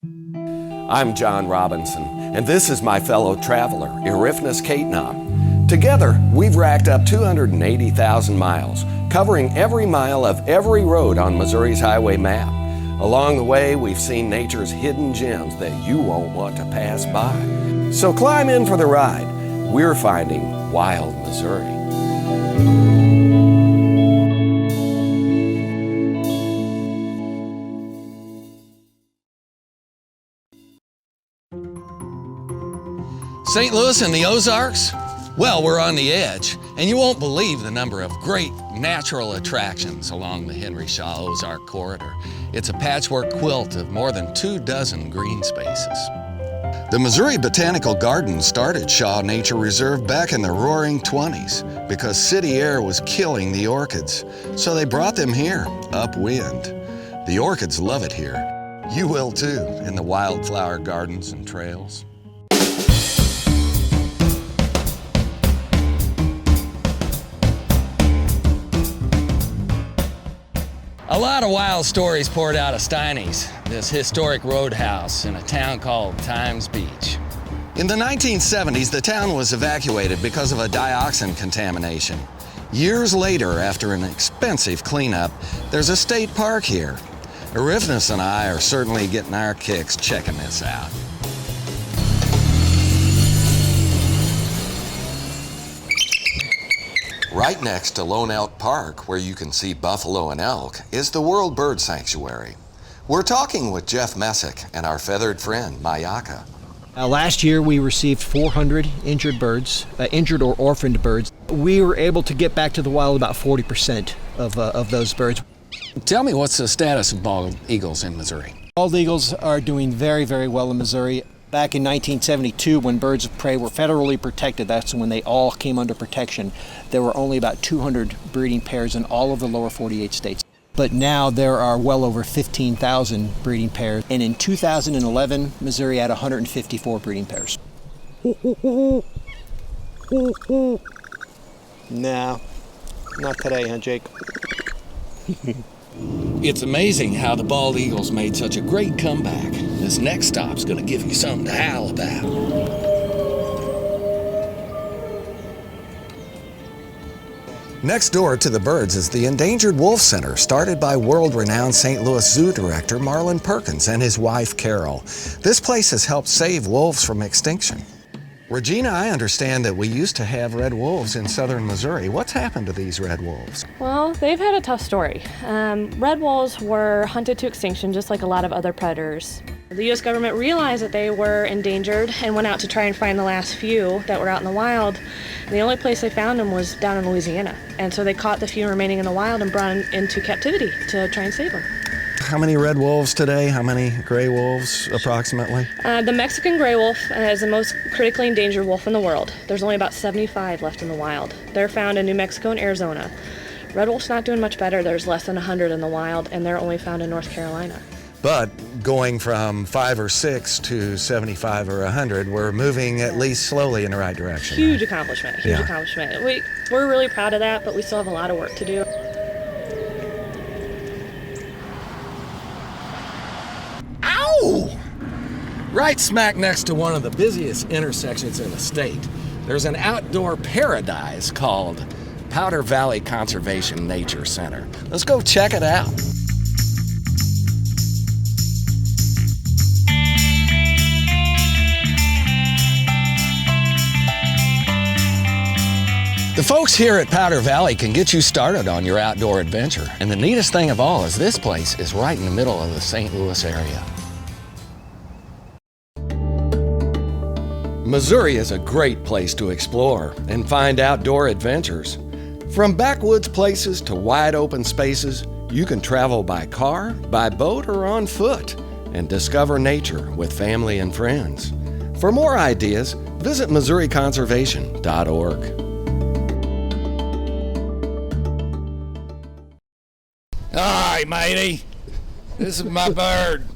I'm John Robinson, and this is my fellow traveler, Erifnus Catenam. Together, we've racked up 280,000 miles, covering every mile of every road on Missouri's highway map. Along the way, we've seen nature's hidden gems that you won't want to pass by. So climb in for the ride. We're finding wild Missouri. St. Louis and the Ozarks? Well, we're on the edge, and you won't believe the number of great natural attractions along the Henry Shaw Ozark corridor. It's a patchwork quilt of more than 24 green spaces. The Missouri Botanical Gardens started Shaw Nature Reserve back in the roaring 20s because city air was killing the orchids. So they brought them here, upwind. The orchids love it here. You will too, in the wildflower gardens and trails. A lot of wild stories poured out of Steiny's, this historic roadhouse in a town called Times Beach. In the 1970s, the town was evacuated because of a dioxin contamination. Years later, after an expensive cleanup, there's a state park here. Erifnus and I are certainly getting our kicks checking this out. Right next to Lone Elk Park, where you can see buffalo and elk, is the World Bird Sanctuary. We're talking with Jeff Messick and our feathered friend, Mayaka. Last year we received 400 injured birds, injured or orphaned birds. We were able to get back to the wild about 40% of those birds. Tell me, what's the status of bald eagles in Missouri? Bald eagles are doing very, very well in Missouri. Back in 1972, when birds of prey were federally protected, that's when they all came under protection, there were only about 200 breeding pairs in all of the lower 48 states. But now there are well over 15,000 breeding pairs. And in 2011, Missouri had 154 breeding pairs. No, not today, huh, Jake? It's amazing how the bald eagles made such a great comeback. This next stop's gonna give you something to howl about. Next door to the birds is the Endangered Wolf Center, started by world-renowned St. Louis Zoo director Marlon Perkins and his wife Carol. This place has helped save wolves from extinction. Regina, I understand that we used to have red wolves in southern Missouri. What's happened to these red wolves? Well, they've had a tough story. Red wolves were hunted to extinction just like a lot of other predators. The U.S. government realized that they were endangered and went out to try and find the last few that were out in the wild. And the only place they found them was down in Louisiana. And so they caught the few remaining in the wild and brought them into captivity to try and save them. How many red wolves today? How many gray wolves, approximately? The Mexican gray wolf is the most critically endangered wolf in the world. There's only about 75 left in the wild. They're found in New Mexico and Arizona. Red wolf's not doing much better. There's less than 100 in the wild, and they're only found in North Carolina. But going from 5 or 6 to 75 or 100, we're moving at least slowly in the right direction. Huge right? accomplishment, huge accomplishment. We're really proud of that, but we still have a lot of work to do. Ow! Right smack next to one of the busiest intersections in the state, there's an outdoor paradise called Powder Valley Conservation Nature Center. Let's go check it out. The folks here at Powder Valley can get you started on your outdoor adventure. And the neatest thing of all is this place is right in the middle of the St. Louis area. Missouri is a great place to explore and find outdoor adventures. From backwoods places to wide open spaces, you can travel by car, by boat, or on foot and discover nature with family and friends. For more ideas, visit MissouriConservation.org. All right, matey. This is my bird.